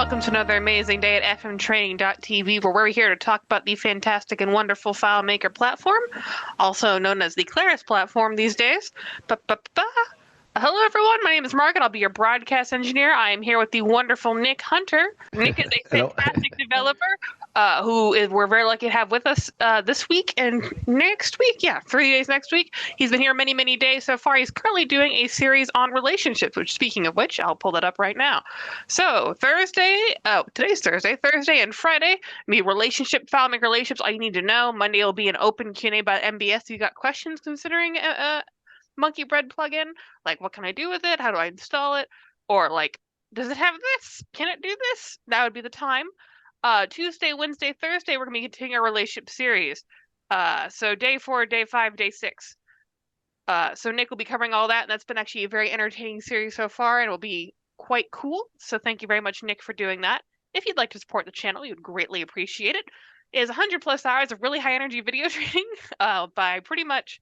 Welcome to another amazing day at fmtraining.tv, where we're here to talk about the fantastic and wonderful FileMaker platform, also known as the Claris platform these days. Ba-ba-ba. Hello, everyone. My name is Margaret. I'll be your broadcast engineer. I am here with the wonderful Nick Hunter. Nick is a Hello. fantastic developer we're very lucky to have with us this week and next week. Yeah, 3 days next week. He's been here many, many days so far. He's currently doing a series on relationships, which, speaking of which, I'll pull that up right now. So today's Thursday and Friday, relationship, FileMaker relationships, all you need to know. Monday will be an open Q&A about MBS. If you got questions considering Monkey Bread plugin, like what can I do with it? How do I install it? Or like, does it have this? Can it do this? That would be the time. Tuesday, Wednesday, Thursday, we're gonna be continuing our relationship series. So day 4, day 5, day 6. So Nick will be covering all that, and that's been actually a very entertaining series so far, and it will be quite cool. So thank you very much, Nick, for doing that. If you'd like to support the channel, we would greatly appreciate it. It is 100+ hours of really high energy video training by pretty much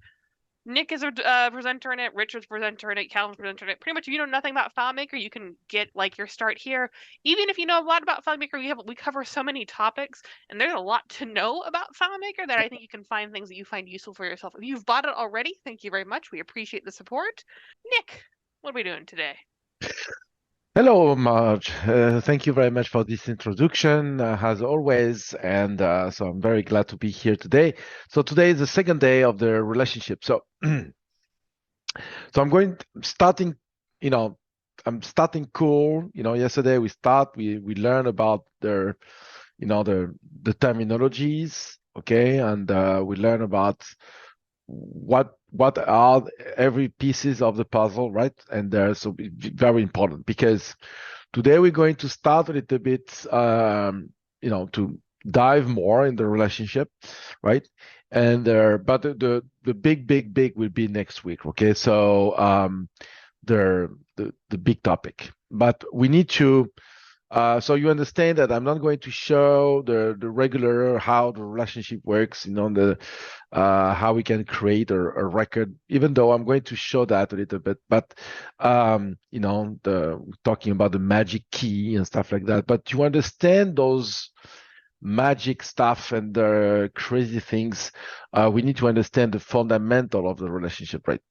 Nick is a presenter in it, Richard's presenter in it, Calvin's presenter in it. Pretty much, if you know nothing about FileMaker, you can get like your start here. Even if you know a lot about FileMaker, we cover so many topics, and there's a lot to know about FileMaker that I think you can find things that you find useful for yourself. If you've bought it already, thank you very much. We appreciate the support. Nick, what are we doing today? Hello, Marge. Thank you very much for this introduction, as always. And so I'm very glad to be here today. So today is the second day of the relationship. So, I'm starting cool. Yesterday we learned about the terminologies, okay, and we learn about what are every pieces of the puzzle, right? And so very important, because today we're going to start a little bit to dive more in the relationship, right? And but the big will be next week, okay? So the big topic, but we need to so you understand that I'm not going to show the regular how the relationship works, how we can create a record, even though I'm going to show that a little bit. But talking about the magic key and stuff like that. But you understand those magic stuff and the crazy things, we need to understand the fundamental of the relationship, right?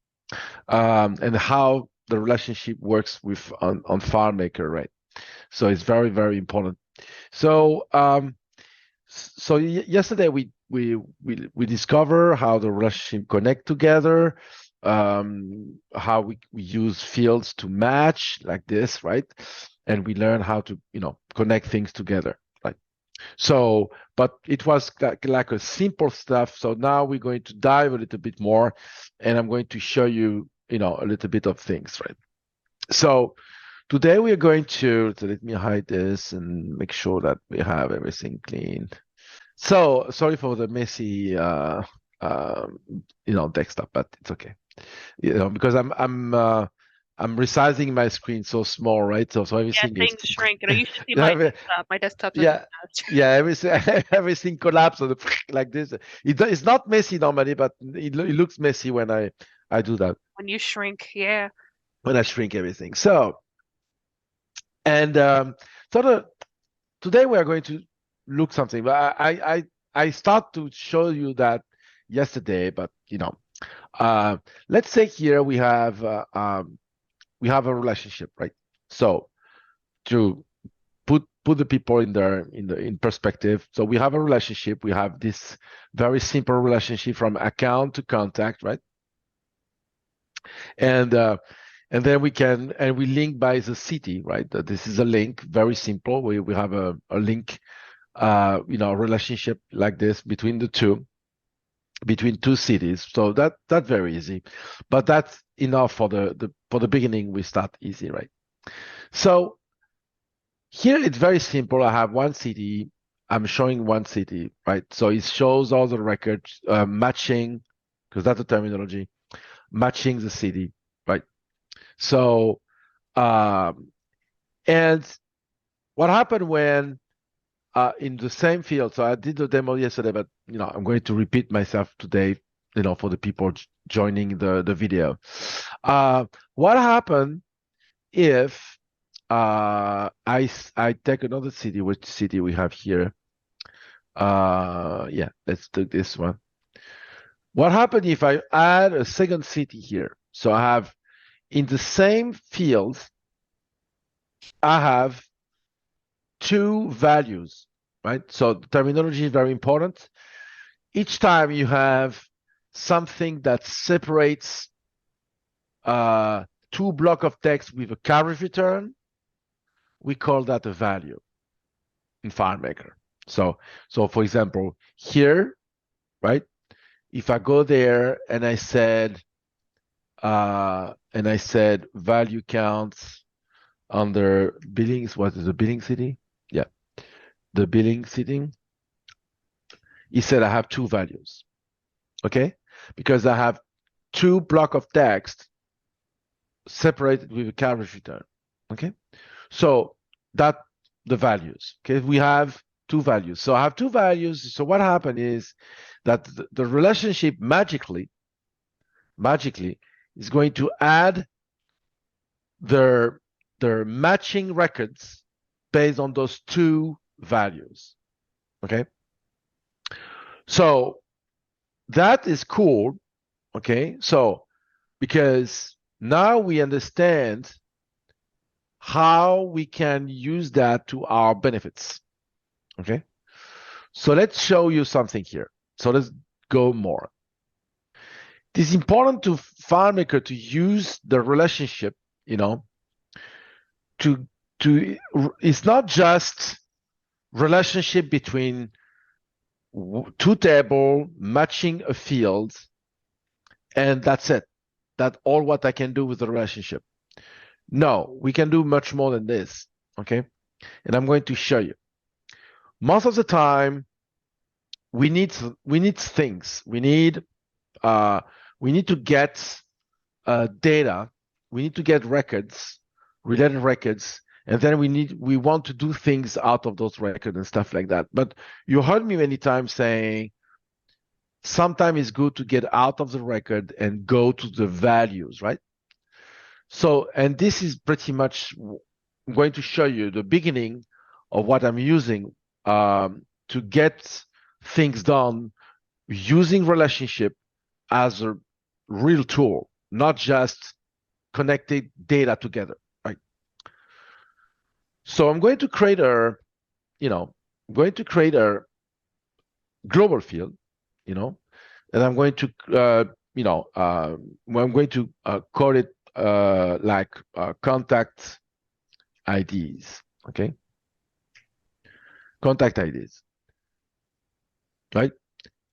And how the relationship works with on FileMaker, right? So it's very, very important. So yesterday we discover how the relationship connect together, how we use fields to match like this, right? And we learn how to connect things together, right? So, but it was like a simple stuff. So now we're going to dive a little bit more, and I'm going to show you a little bit of things, right? So today we are going to let me hide this and make sure that we have everything clean. So sorry for the messy desktop, but it's okay. Because I'm resizing my screen so small, right? So everything things is shrink. You should see my desktop. My desktop's everything collapses like this. It's not messy normally, but it looks messy when I do that. When you shrink, yeah. When I shrink everything. So. And today we are going to look something. But I start to show you that yesterday. But let's say here we have a relationship, right? So to put the people in perspective. So we have a relationship. We have this very simple relationship from account to contact, right? And then we link by the city, right? This is a link, very simple. We have a link, relationship like this between two cities. So that's very easy, but that's enough for the beginning. We start easy, right? So here it's very simple. I have one city. I'm showing one city, right? So it shows all the records matching, because that's the terminology, matching the city, right? So, and what happened when in the same field? So I did the demo yesterday, but I'm going to repeat myself today, for the people joining the video. What happened if I take another city. Which city we have here? Yeah, let's do this one. What happens if I add a second city here? So I have in the same field, I have two values, right? So the terminology is very important. Each time you have something that separates two block of text with a carriage return, we call that a value in FileMaker. So for example, here, right? If I go there and I said value counts under billings, what is the billing city? Yeah, the billing city. He said I have two values, okay? Because I have two block of text separated with a carriage return, okay? So that the values, okay? We have two values. So I have two values. So what happened is that the relationship magically is going to add their matching records based on those two values, okay? So that is cool, okay? So because now we understand how we can use that to our benefits, okay? So let's show you something here. So let's go more. It is important to FileMaker to use the relationship, you know, it's not just relationship between two tables matching a field, and that's it. That's all what I can do with the relationship. No, we can do much more than this, okay? And I'm going to show you. Most of the time, we need things. We need to get data. We need to get records, related records, and then we want to do things out of those records and stuff like that. But you heard me many times saying sometimes it's good to get out of the record and go to the values, right? So, and this is pretty much I'm going to show you the beginning of what I'm using to get things done using relationship as a real tool, not just connecting data together, right? So I'm going to create a global field, and I'm going to, I'm going to call it like contact IDs, okay? Contact IDs, right?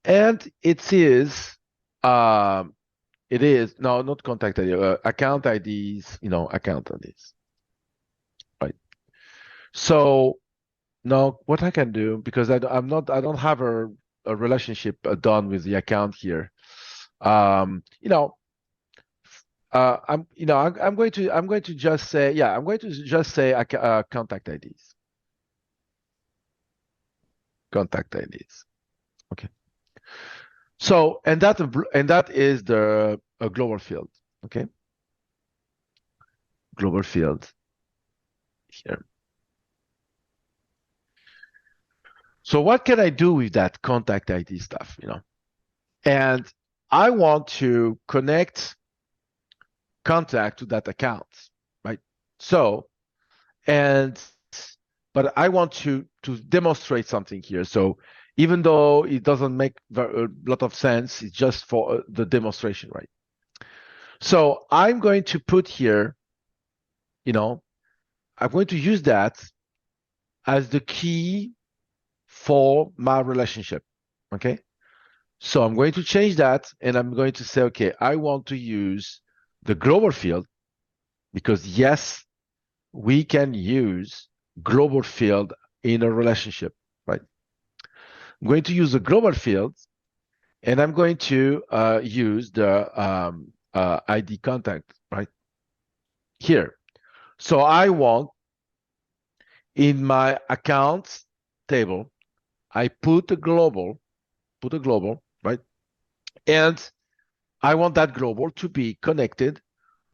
And it is no, not contact ID, account IDs, account IDs, right? So now what I can do, because I don't have a relationship done with the account here. I'm going to just say, yeah, I'm going to just say contact IDs. Contact IDs. Okay. So, and that is the global field. Okay. Global field here. So what can I do with that contact ID stuff, And I want to connect contact to that account, right? So, but I want to demonstrate something here. So even though it doesn't make a lot of sense, it's just for the demonstration, right? So I'm going to put here, I'm going to use that as the key for my relationship, okay? So I'm going to change that, and I'm going to say, okay, I want to use the global field because yes, we can use global field in a relationship, right? I'm going to use the global field, and I'm going to use the ID contact right here. So I want in my accounts table, I put a global, right? And I want that global to be connected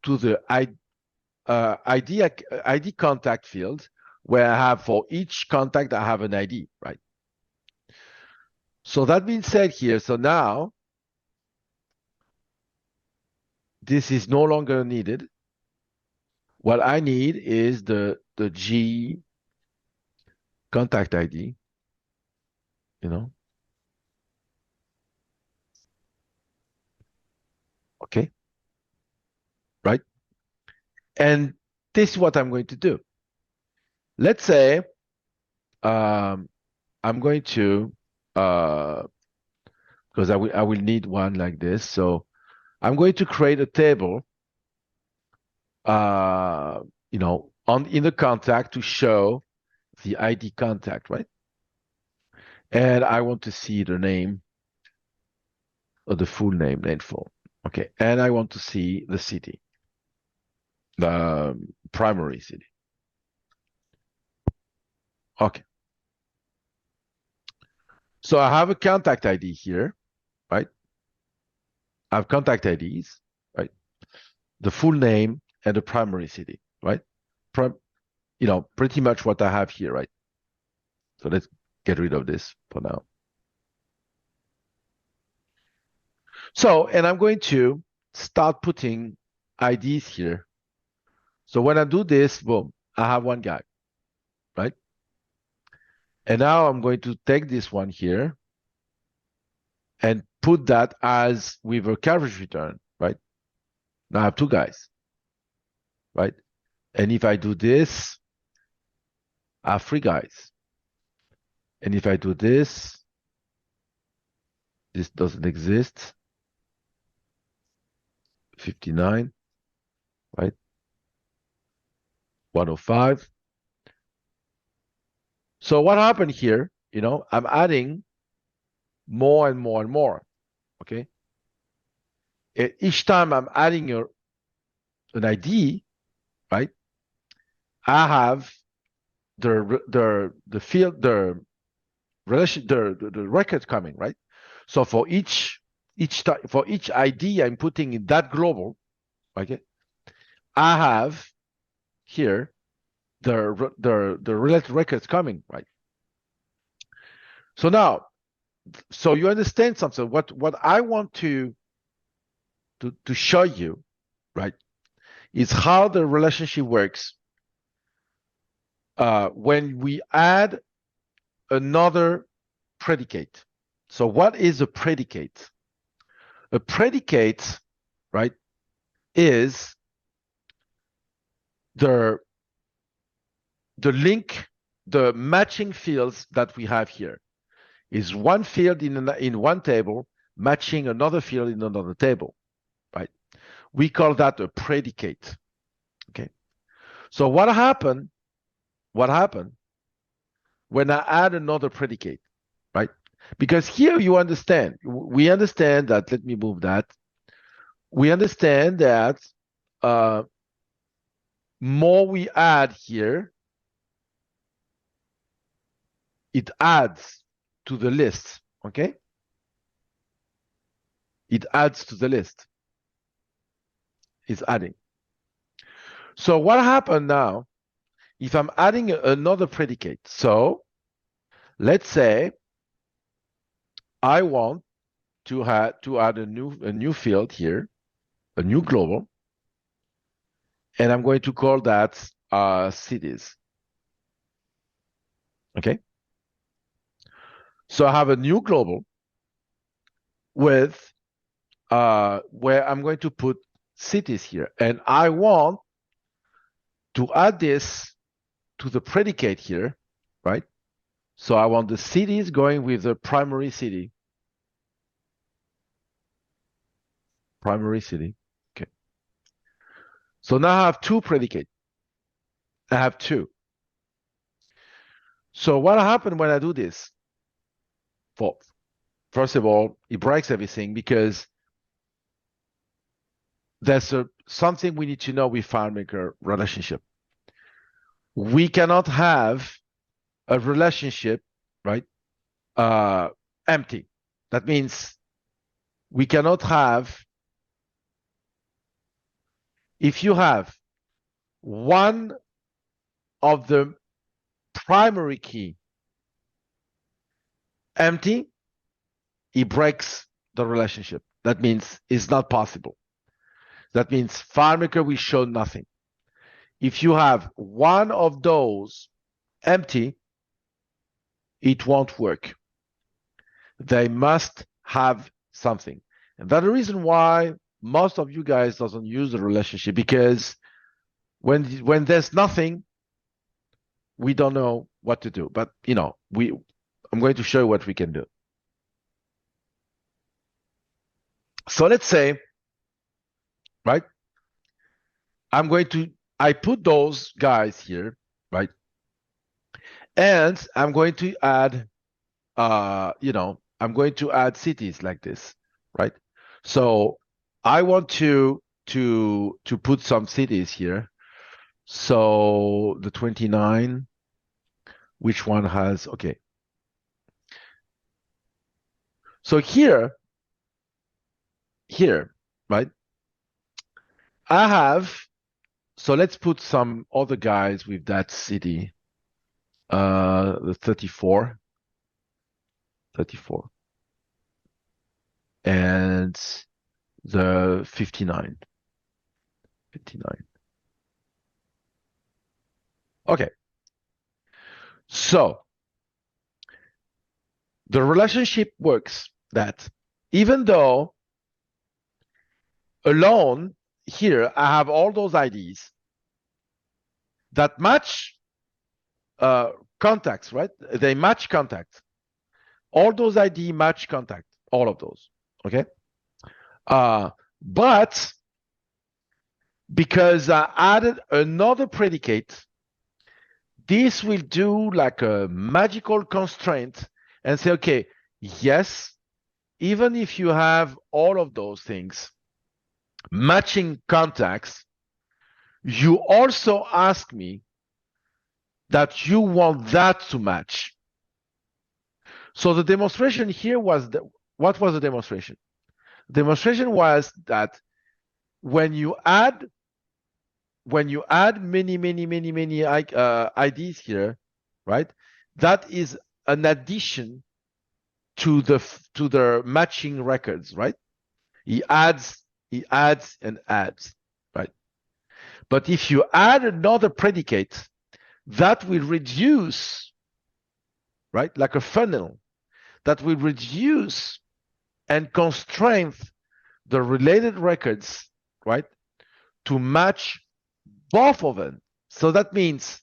to the ID contact field where I have for each contact I have an ID, right? So that being said here, so now this is no longer needed. What I need is the G contact ID, you know. Okay. Right? And this is what I'm going to do. Let's say I'm going to because I will need one like this. So I'm going to create a table you know, in the contact to show the ID contact, right? And I want to see the name or the full name, name-form. Okay, and I want to see the city, the primary city. Okay. So I have a contact ID here, right? I have contact IDs, right? The full name and the primary city, right? You know, pretty much what I have here, right? So let's get rid of this for now. So, and I'm going to start putting IDs here. So when I do this, boom, I have one guy, right? And now I'm going to take this one here and put that as with a carriage return, right? Now I have two guys, right? And if I do this, I have three guys. And if I do this, this doesn't exist. 59, right? 105. So what happened here, you know, I'm adding more and more and more, okay? Each time I'm adding an ID, right? I have the field, the relation, the record coming, right? So for each ID I'm putting in that global, okay, I have here the related records coming, right? So now, so you understand something. What I want to show you, right, is how the relationship works when we add another predicate. So what is a predicate? A predicate, right, is the link, the matching fields that we have here. Is one field in one table matching another field in another table, right? We call that a predicate. Okay. So what happened when I add another predicate, right? Because here we understand that, let me move that. We understand that more we add here, it adds to the list, okay? It adds to the list. It's adding. So what happened now, if I'm adding another predicate? So let's say I want to add a new field here, a new global, and I'm going to call that cities. Okay. So I have a new global with where I'm going to put cities here, and I want to add this to the predicate here, right? So I want the cities going with the primary city. Primary city. Okay. So now I have two predicates. I have two. So what happened when I do this? First of all, it breaks everything because there's something we need to know with FileMaker relationship. We cannot have a relationship, right, empty. That means we cannot have, if you have one of the primary key empty, it breaks the relationship. That means it's not possible. That means FileMaker will show nothing. If you have one of those empty, it won't work. They must have something. And that's the reason why most of you guys doesn't use the relationship, because when there's nothing, we don't know what to do. But I'm going to show you what we can do. So let's say, right? I put those guys here, right? And I'm going to add, I'm going to add cities like this, right? So I want to put some cities here. So the 29, which one has, okay. So here, right? I have, so let's put some other guys with that city. The 34, and the 59. Okay. So the relationship works that even though alone here I have all those IDs that match contacts, right? They match contacts. All those ID match contact, all of those, okay? But because I added another predicate, this will do like a magical constraint and say, okay, yes, even if you have all of those things, matching contacts, you also ask me that you want that to match. So the demonstration here was what was the demonstration? The demonstration was that when you add many IDs here, right? That is an addition to the matching records, right? He adds and adds, right? But if you add another predicate, that will reduce, right? Like a funnel, that will reduce and constrain the related records, right? To match both of them. So that means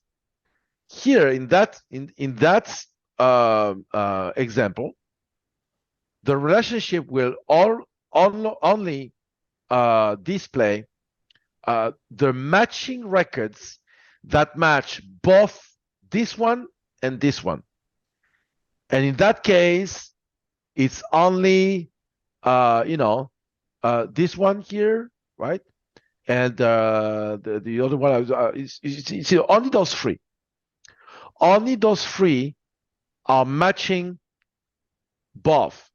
here in that example, the relationship will only display the matching records that match both this one and this one. And in that case, it's only this one here, right? And the other one is only those three. Only those three are matching both.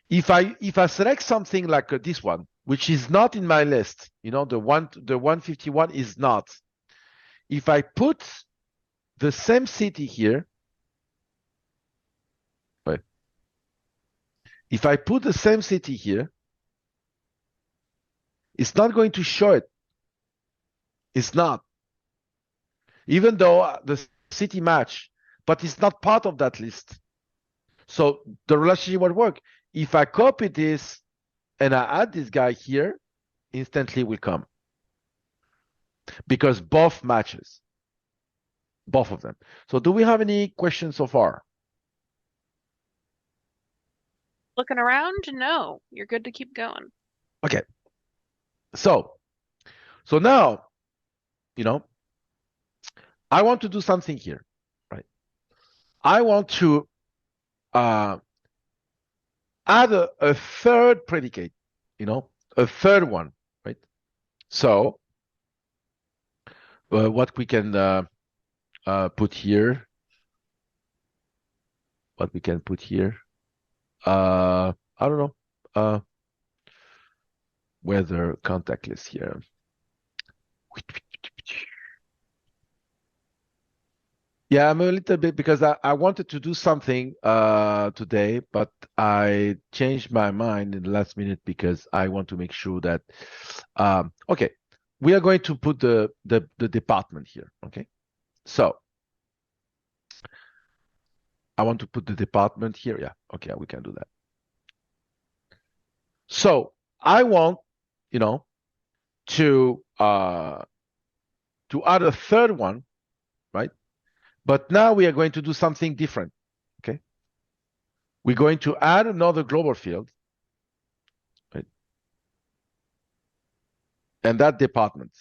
If I select something like this one, which is not in my list, the 151 is not. If I put the same city here, right? If I put the same city here, it's not going to show it. It's not. Even though the city match, but it's not part of that list. So the relationship won't work. If I copy this and I add this guy here, instantly will come. Because both matches. Both of them. So do we have any questions so far? Looking around? No, you're good to keep going. Okay. So now, I want to do something here, right? I want to add a third predicate, a third one, right? So what we can put here, I don't know, whether contactless here. Yeah, I'm a little bit because I wanted to do something today, but I changed my mind in the last minute because I want to make sure that okay, we are going to put the department here. Okay, so I want to put the department here. Yeah, okay, we can do that. So I want, you know, to add a third one, right? But now we are going to do something different. Okay, we're going to add another global field, right? And that department,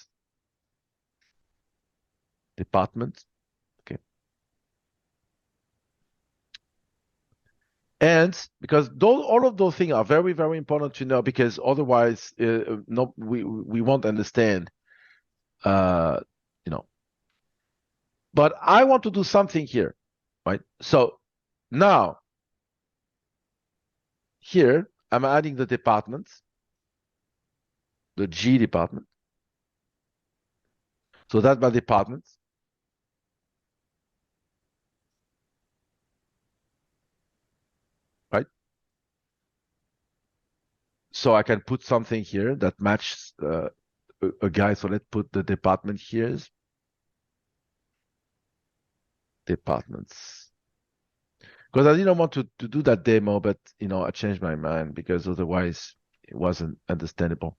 okay. And because all of those things are very, very important to know, because otherwise, no, we won't understand, you know. But I want to do something here, right? So now here I'm adding the department, the G department. So that's my department. Right? So I can put something here that matches a guy. So let's put the department here. Departments. Because I didn't want to do that demo, but I changed my mind because otherwise it wasn't understandable.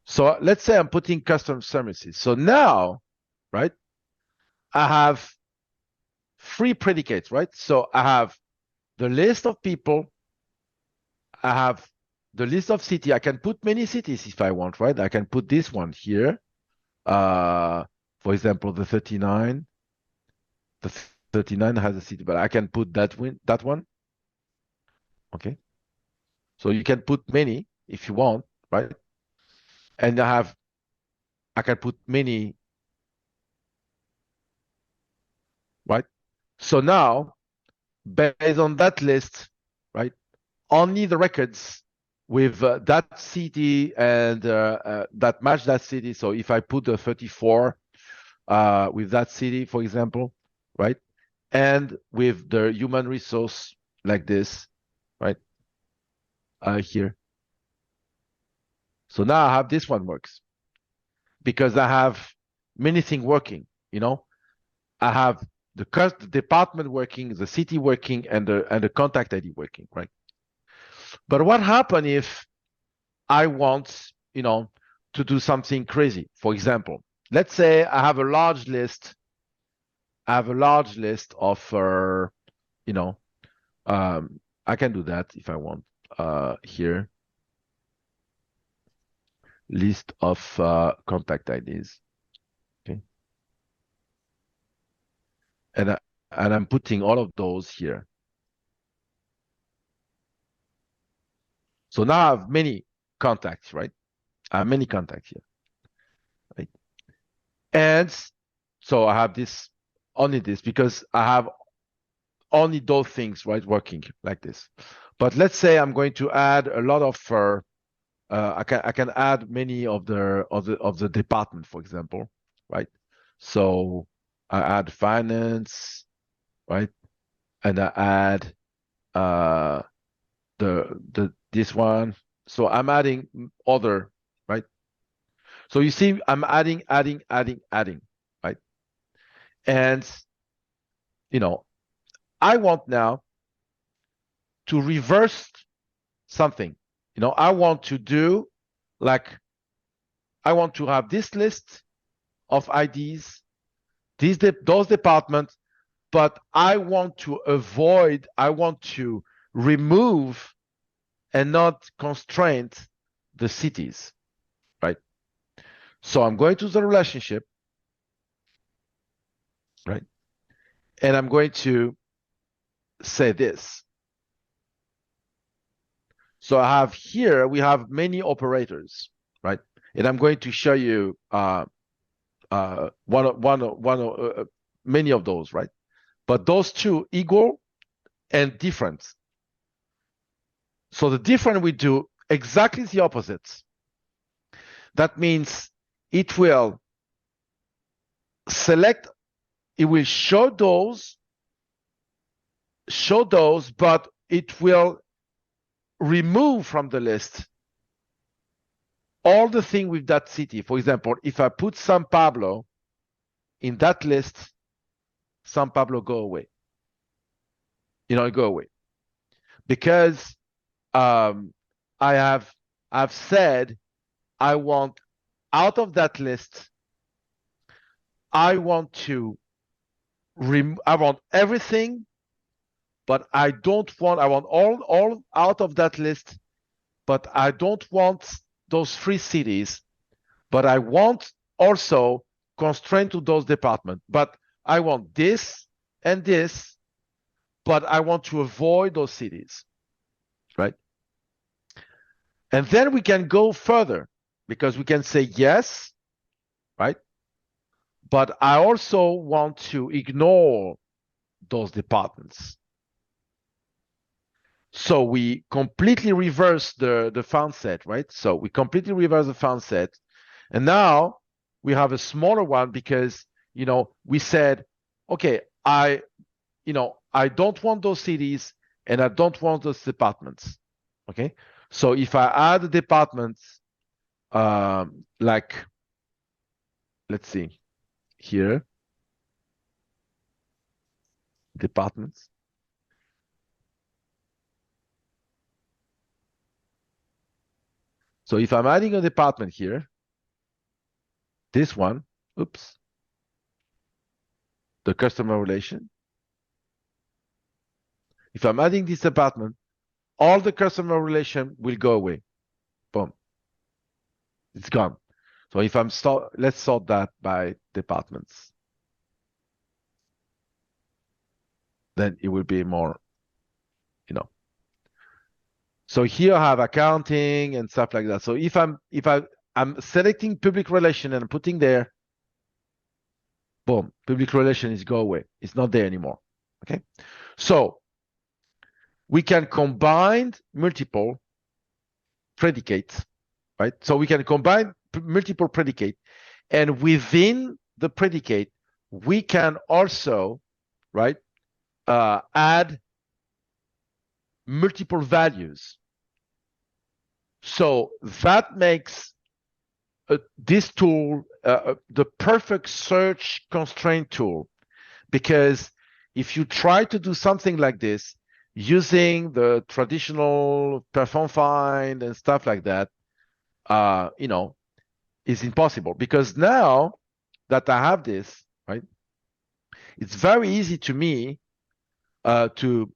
So let's say I'm putting custom services. So now, right, I have 3 predicates, right? So I have the list of people, I have the list of city. I can put many cities if I want, right? I can put this one here. For example, the 39. The 39 has a city, but I can put that one. Okay. So you can put many if you want, right? And I can put many, right? So now, based on that list, right, only the records with that city and that match that city. So if I put the 34 with that city, for example, right, and with the human resource like this, right, here. So now I have this one works because I have many things working. I have the department working, the city working, and the contact ID working, right? But what happens if I want, to do something crazy? For example, let's say I have a large list. Of, I can do that if I want. Here, list of contact IDs. Okay, and I'm putting all of those here. So now I have many contacts, right? I have many contacts here, right? And so I have only this because I have only those things, right, working like this. But let's say I'm going to add a lot of I can add many of the department, for example, right? So I add finance, right? And I add this one. So I'm adding other, right? So you see, I'm adding, right? And I want now to reverse something. I want to do I want to have this list of IDs, those departments, but I want to remove and not constrain the cities, right? So I'm going to the relationship, right? And I'm going to say this. So we have many operators, right? And I'm going to show you many of those, right? But those two equal and different. So the different we do exactly the opposite. That means it will select it will show those, but it will remove from the list all the thing with that city. For example, if I put San Pablo in that list, San Pablo go away. Go away. Because I've said I want out of that list, I want everything, but I want all out of that list, but I don't want those 3 cities, but I want also constraint to those departments. But I want this and this, but I want to avoid those cities, right? And then we can go further because we can say yes, right? But I also want to ignore those departments. So we completely reverse the found set, right? So we completely reverse the found set. And now we have a smaller one because, we said, okay, I don't want those cities and I don't want those departments, okay? So if I add the departments, like, let's see, here, departments. So if I'm adding a department here, this one, oops, the customer relation. If I'm adding this department, all the customer relation will go away. Boom. It's gone. So if let's sort that by departments. Then it will be more, So here I have accounting and stuff like that. So if I'm selecting public relation and putting there, boom, public relation is go away. It's not there anymore. Okay. So we can combine multiple predicates, right? So we can combine multiple predicate, and within the predicate, we can also, right, add multiple values. So that makes this tool the perfect search constraint tool, because if you try to do something like this using the traditional perform find and stuff like that, is impossible. Because now that I have this, right, it's very easy to me to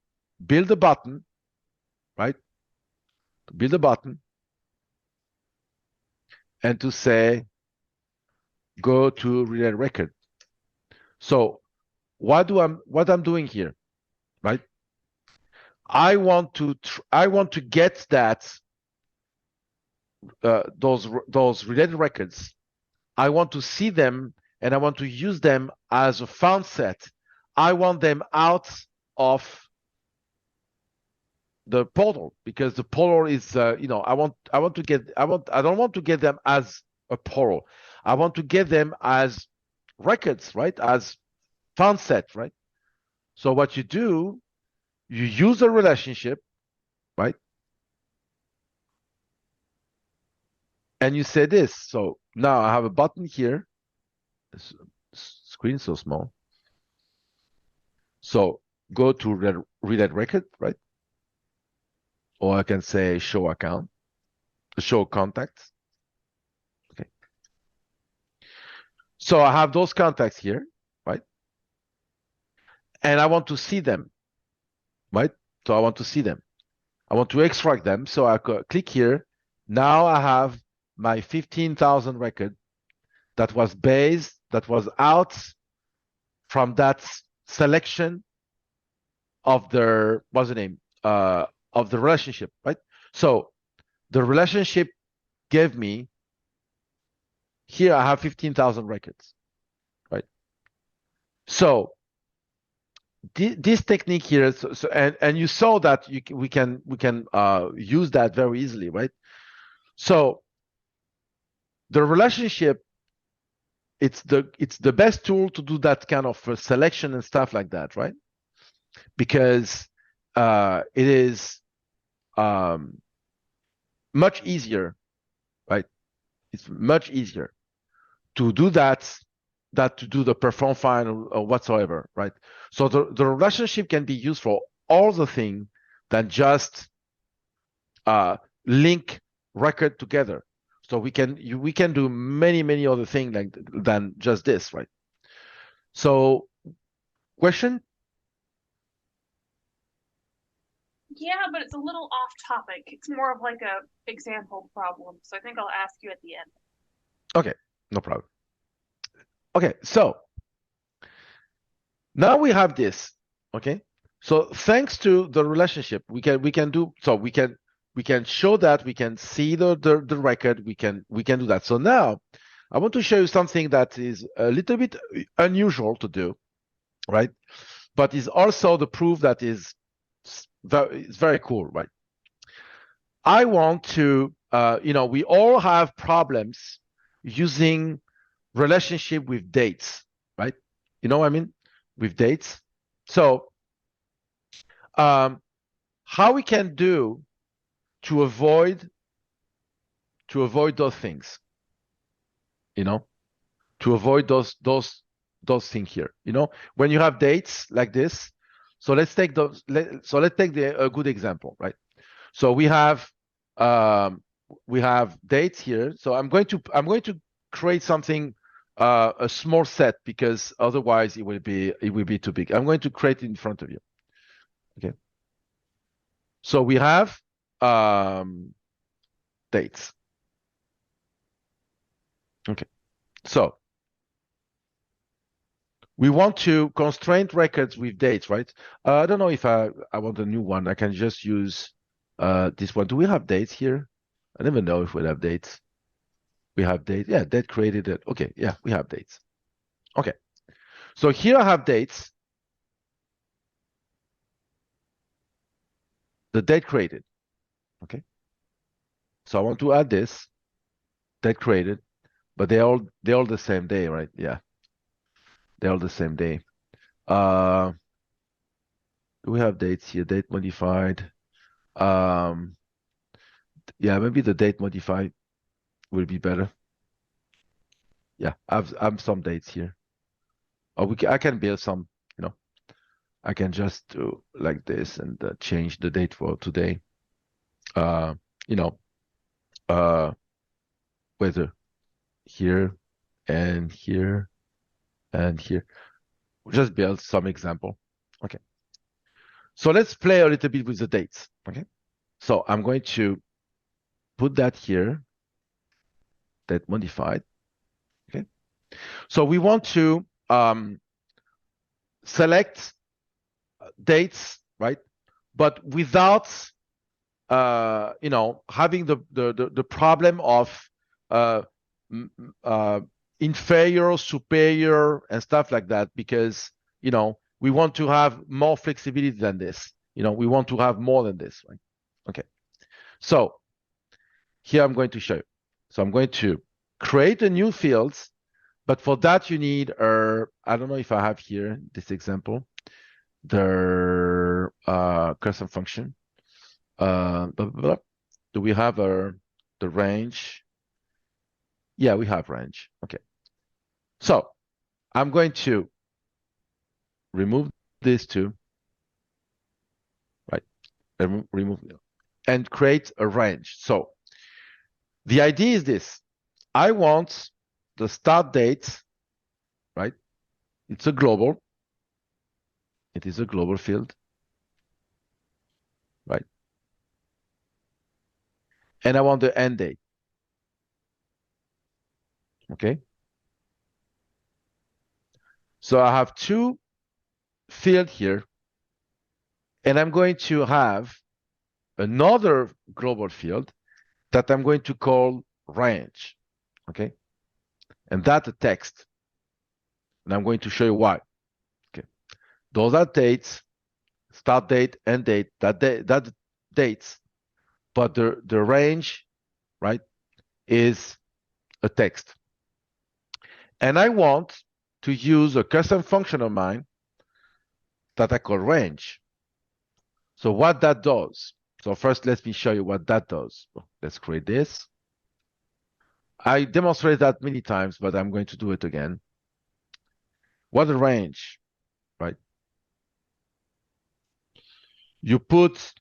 build a button, right? To build a button and to say, go to related record. So what I'm doing here, right? I want to get that those related records. I want to see them and I want to use them as a found set. I want them out of the portal, because the portal is I don't want to get them as a portal. I want to get them as records, right? As found set, right? So what you do, you use a relationship, right? And you say this. So now I have a button here. This screen so small. So go to relate record, right? Or I can say show account, show contacts. Okay. So I have those contacts here, right? And I want to see them, right? So I want to see them. I want to extract them. So I click here. Now I have my 15,000 record that was out from that selection of the, what's the name? Of the relationship, right? So the relationship gave me, here I have 15,000 records, right? So this technique here, and you saw that we can use that very easily, right? So the relationship it's the best tool to do that kind of selection and stuff like that, right? Because it is much easier, right? It's much easier to do that to do the perform find or whatsoever, right? So the relationship can be used for all the things than just link record together. So we can do many other things than just this, right? So question? Yeah, but it's a little off topic. It's more of like a example problem. So I think I'll ask you at the end. Okay, no problem. Okay, so now we have this. Okay, so thanks to the relationship, we can show that, we can see the record, we can do that. So now I want to show you something that is a little bit unusual to do, right? But is also the proof that is very cool, right? I want to, we all have problems using relationship with dates, right? You know what I mean? With dates. So how we can do to avoid those things, to avoid those things here, when you have dates like this. So let's take a good example, right? So we have dates here. So I'm going to create something, a small set, because otherwise it will be too big. I'm going to create it in front of you. Okay. So we have dates. Okay. So we want to constraint records with dates, right? I don't know if I want a new one. I can just use this one. Do we have dates here? I never know if we have dates. We have dates. Yeah, date created it. Okay, yeah, we have dates. Okay. So here I have dates. The date created. Okay. So I want to add this date created, but they're all the same day, right? Yeah. They're all the same day. Do we have dates here? Date modified. Yeah, maybe the date modified will be better. Yeah, I have some dates here. Or I can build some, I can just do like this and change the date for today. Whether here and here and here. We'll just build some example. Okay. So let's play a little bit with the dates. Okay. So I'm going to put that here, that modified. Okay. So we want to select dates, right? But without having the problem of inferior, superior, and stuff like that, because we want to have more flexibility than this. We want to have more than this, right? Okay. So here I'm going to show you. So I'm going to create a new fields, but for that you need I don't know if I have here this example, the custom function. Blah, blah, blah. Do we have the range? Yeah, we have range. Okay. So I'm going to remove these two, right? Remove and create a range. So the idea is this. I want the start date, right? It's a global. It is a global field, right? And I want the end date. Okay. So I have two fields here, and I'm going to have another global field that I'm going to call range. Okay. And that's a text. And I'm going to show you why. Okay. Those are dates, start date, end date, that dates, but the range, right, is a text. And I want to use a custom function of mine that I call range. So what that does, so first let me show you what that does. Let's create this. I demonstrated that many times, but I'm going to do it again. What a range, right? You put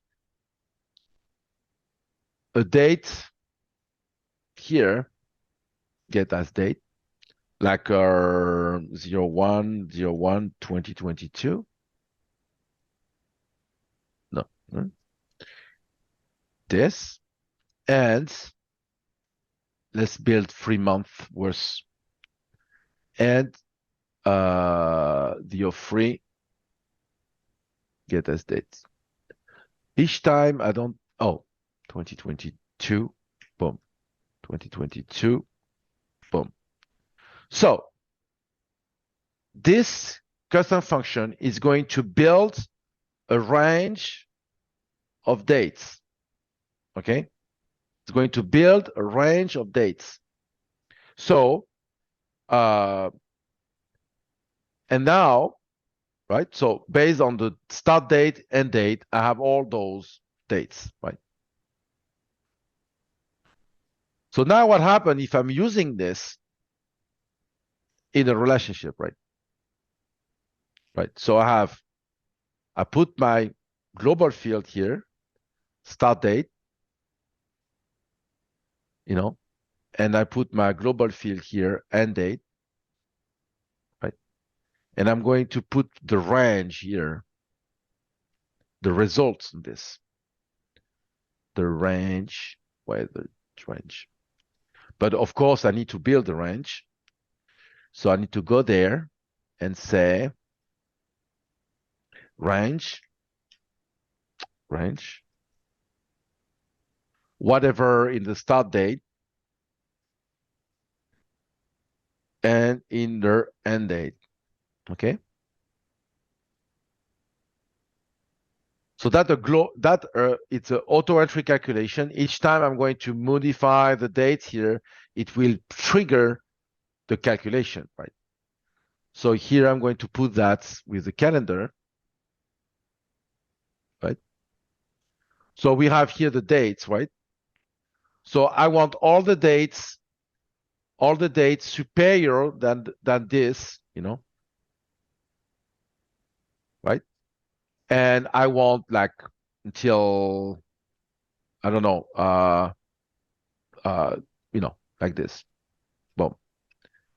a date here, get as date, like our 01/01/2022. No. This, and let's build 3 months worth. And the free get as dates. Each time I don't, 2022, boom, 2022, boom. So this custom function is going to build a range of dates, okay? It's going to build a range of dates. So, and now, right? So based on the start date, end date, I have all those dates, right? So now what happens if I'm using this in a relationship, right? Right. So I put my global field here, start date, and I put my global field here, end date, right? And I'm going to put the range here, the results in this, the range, where the range. But of course, I need to build the range. So I need to go there and say range, whatever in the start date and in the end date, okay? So that it's an auto entry calculation. Each time I'm going to modify the dates here, it will trigger the calculation, right? So here I'm going to put that with the calendar, right? So we have here the dates, right? So I want all the dates superior than this, right? And I want like until, I don't know, like this. Boom.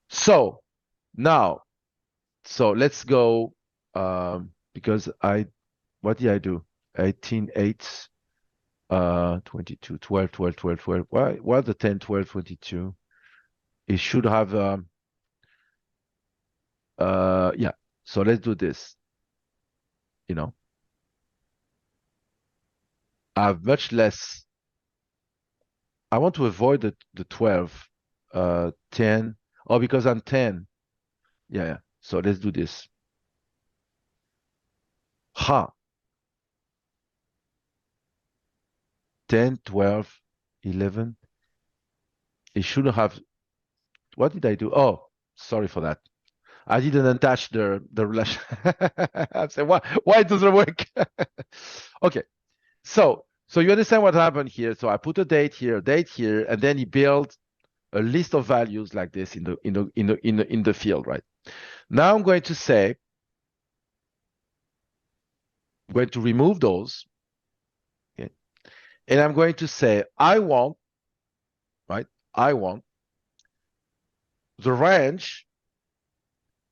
So now, let's go, because what did I do? 18/8, 22, 12, 12, 12, 12. Why the 10, 12, 22? It should have, yeah. So let's do this, I have much less. I want to avoid the 12, 10. Oh, because I'm 10. Yeah. So let's do this. 10, 12, 11. It shouldn't have. What did I do? Oh, sorry for that. I didn't attach the relation. I said, why it doesn't work? Okay. So you understand what happened here. So I put a date here, and then he built a list of values like this in the field, right? Now I'm going to say, I'm going to remove those, okay? And I'm going to say, I want the range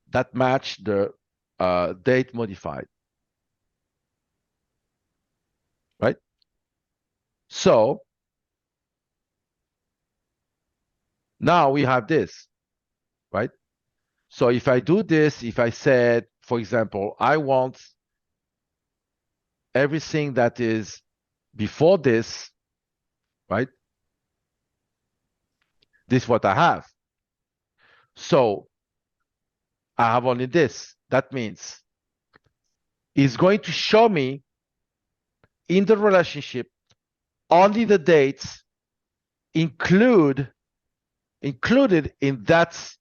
that match the date modified, right? So now we have this, right? So if I do this, if I said, for example, I want everything that is before this, right? This is what I have. So I have only this. That means it's going to show me in the relationship only the dates included in that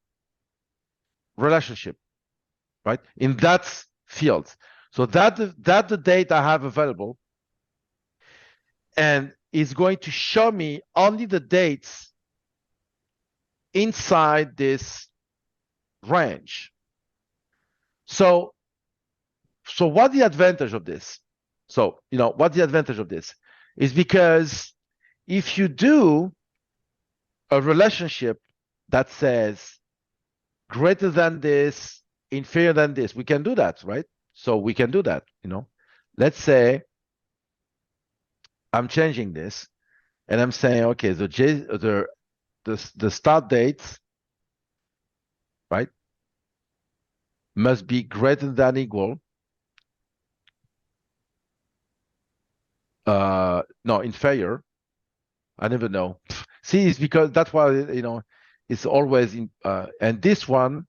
relationship, right? In that field. So that the date I have available, and it's going to show me only the dates inside this range. So what's the advantage of this? So, what's the advantage of this? Is because if you do a relationship that says greater than this, inferior than this, we can do that, right? So we can do that, Let's say I'm changing this and I'm saying, okay, the start dates, right, must be greater than equal. No, inferior. I never know. See, it's because that's why, it's always and this one,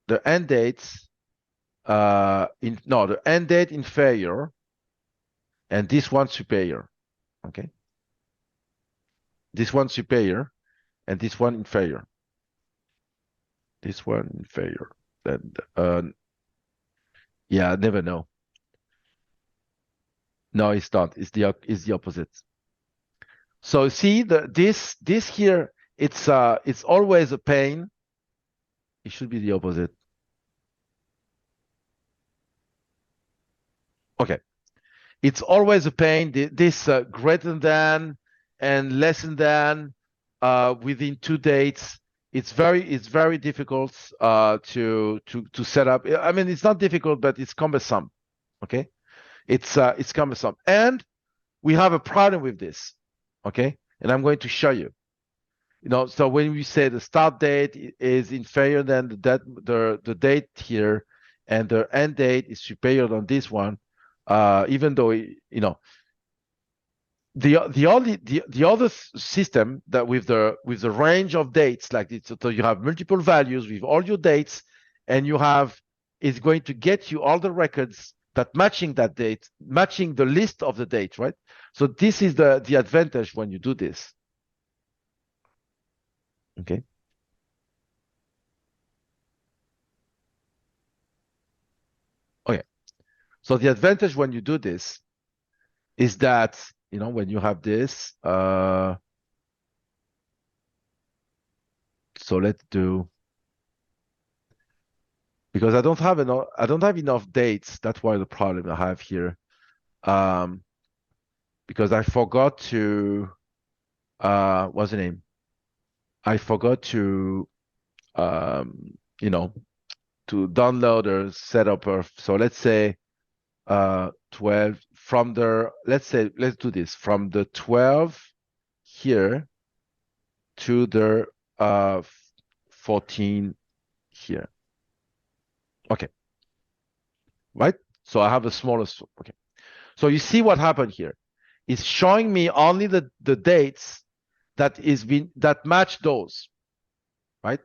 the end dates, the end date inferior, and this one superior. Okay. This one superior, and this one inferior. This one inferior. And yeah, I never know. No, it's not. It's the opposite. So see this here, it's always a pain. It should be the opposite. Okay. It's always a pain. This greater than and less than within 2 dates. It's very difficult to set up. I mean, it's not difficult, but it's cumbersome. Okay, it's cumbersome, and we have a problem with this. Okay, and I'm going to show you. So when we say the start date is inferior than the date here, and the end date is superior than this one, even though the other system that with the range of dates like this, so you have multiple values with all your dates, and is going to get you all the records that matching that date, matching the list of the dates, right? So this is the advantage when you do this. Okay. Okay. So the advantage when you do this is that, when you have this, so let's do, because I don't have enough dates. That's why the problem I have here. Because I forgot to, what's the name? I forgot to, to download or set up so let's say, 12 from let's do this from the 12 here to the 14 here. Okay. Right? So I have the smallest. Okay. So you see what happened here. It's showing me only the dates that match those, right?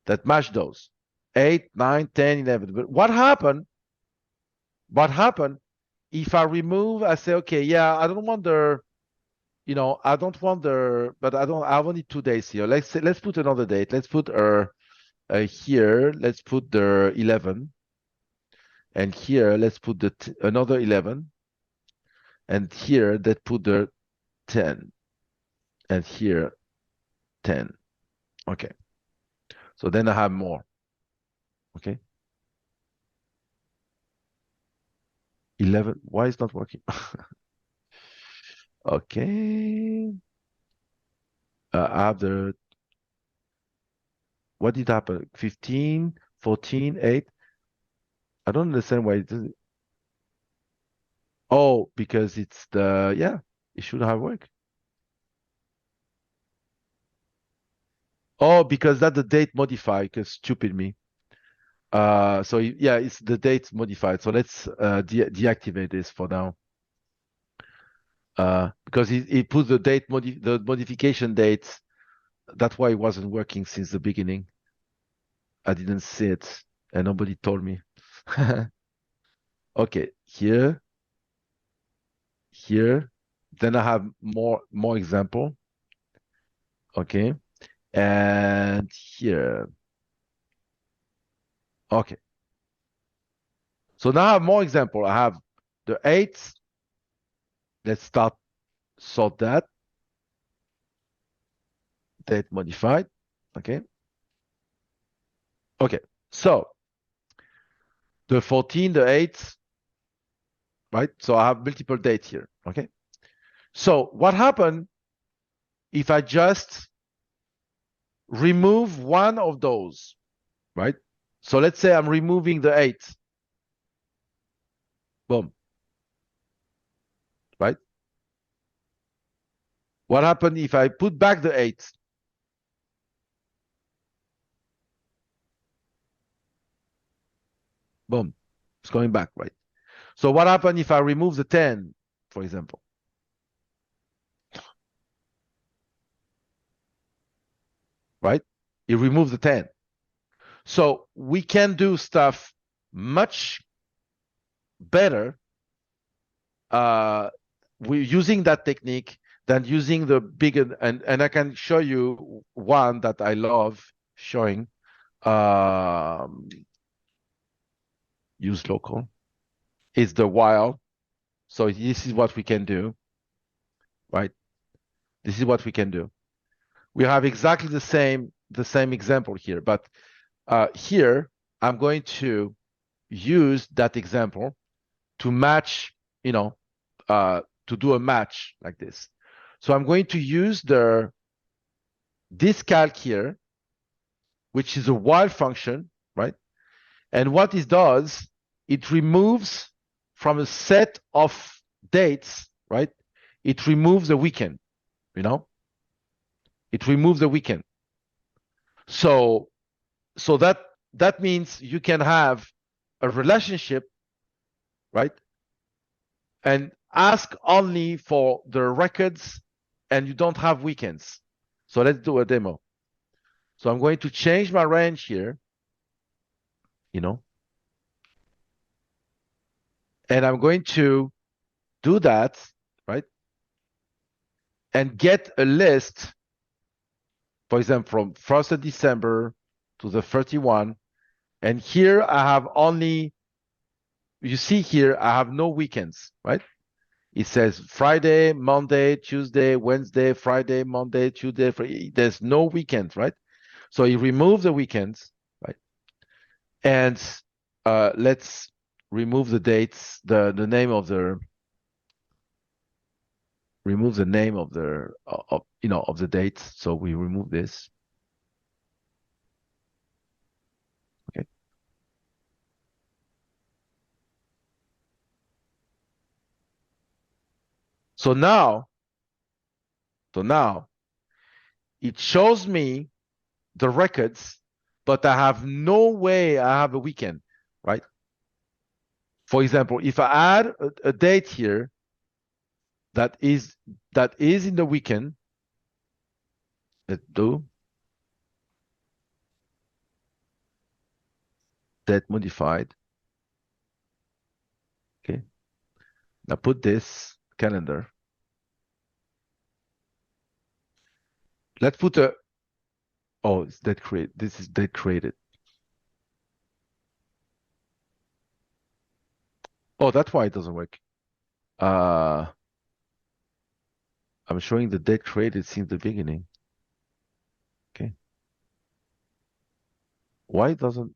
That match those 8, 9, 10, 11. But what happened if I remove, I say, okay, yeah, I don't want but I only 2 days here. Let's put another date. Let's put here, let's put the 11. And here, let's put another 11. And here, let's put the 10. And here, 10. Okay. So then I have more. Okay. 11. Why is not working? Okay. I have what did happen? 15, 14, 8. I don't understand why it doesn't. Oh, because it's it should have worked. Oh, because that's the date modified, because stupid me. So yeah, it's the date modified. So let's deactivate this for now. Because he put the modification dates. That's why it wasn't working since the beginning. I didn't see it, and nobody told me. Okay, here. Then I have more example. Okay, and here. Okay. So now I have more example. I have the 8th. Let's sort that. Date modified. Okay. Okay. So the 14th, the 8th, right? So I have multiple dates here. Okay. So what happened if I just remove one of those, right? So let's say I'm removing the 8th. Boom. Right? What happened if I put back the 8th? Boom. It's going back, right? So what happened if I remove the 10, for example? Right? It removes the 10. So we can do stuff much better we're using that technique than using the big, and I can show you one that I love showing. Use local. It's the while. So this is what we can do, right? This is what we can do. We have exactly the same example here, but here I'm going to use that example to match, to do a match like this. So I'm going to use this calc here, which is a while function, right? And what it does, it removes from a set of dates, right? It removes the weekend, It removes the weekend. So that means you can have a relationship, right? And ask only for the records and you don't have weekends. So let's do a demo. So I'm going to change my range here, and I'm going to do that, right? And get a list, for example, from 1st of December to the 31. And here I have only, you see here, I have no weekends, right? It says Friday, Monday, Tuesday, Wednesday, Friday, Monday, Tuesday, Friday. There's no weekend, right? So you remove the weekends, right? And let's remove the dates, the name of the, remove the name of the, of the dates. So we remove this. Okay. So now it shows me the records, but I have no way I have a weekend, right? For example, if I add a date here that is in the weekend, let's do date modified. Okay. Now put this calendar. Let's put it's date create. This is date created. Oh, that's why it doesn't work. I'm showing the date created since the beginning. Okay. Why doesn't,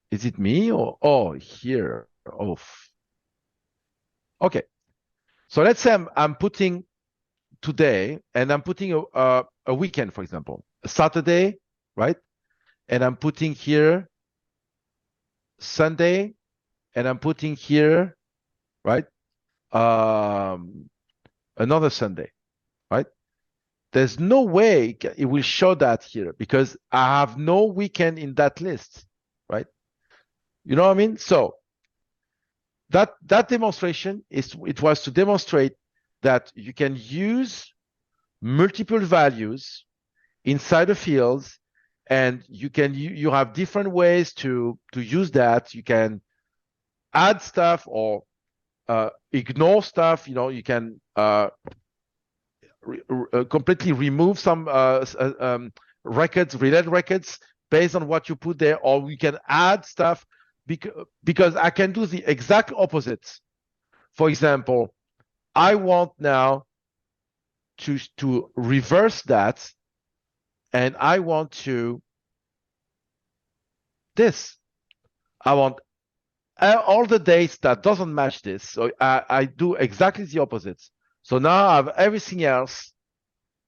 is it me or here? Oh, okay. So let's say I'm putting today and I'm putting a weekend, for example, a Saturday, right? And I'm putting here Sunday, and I'm putting here, right? Another Sunday, right? There's no way it will show that here because I have no weekend in that list, right? You know what I mean? So that demonstration it was to demonstrate that you can use multiple values inside the fields, and you have different ways to use that. You can add stuff or ignore stuff. You can completely remove some records, related records, based on what you put there, or we can add stuff because I can do the exact opposite. For example, I want now to reverse that, and I want to this. I want all the dates that doesn't match this. So I do exactly the opposite. So now I have everything else,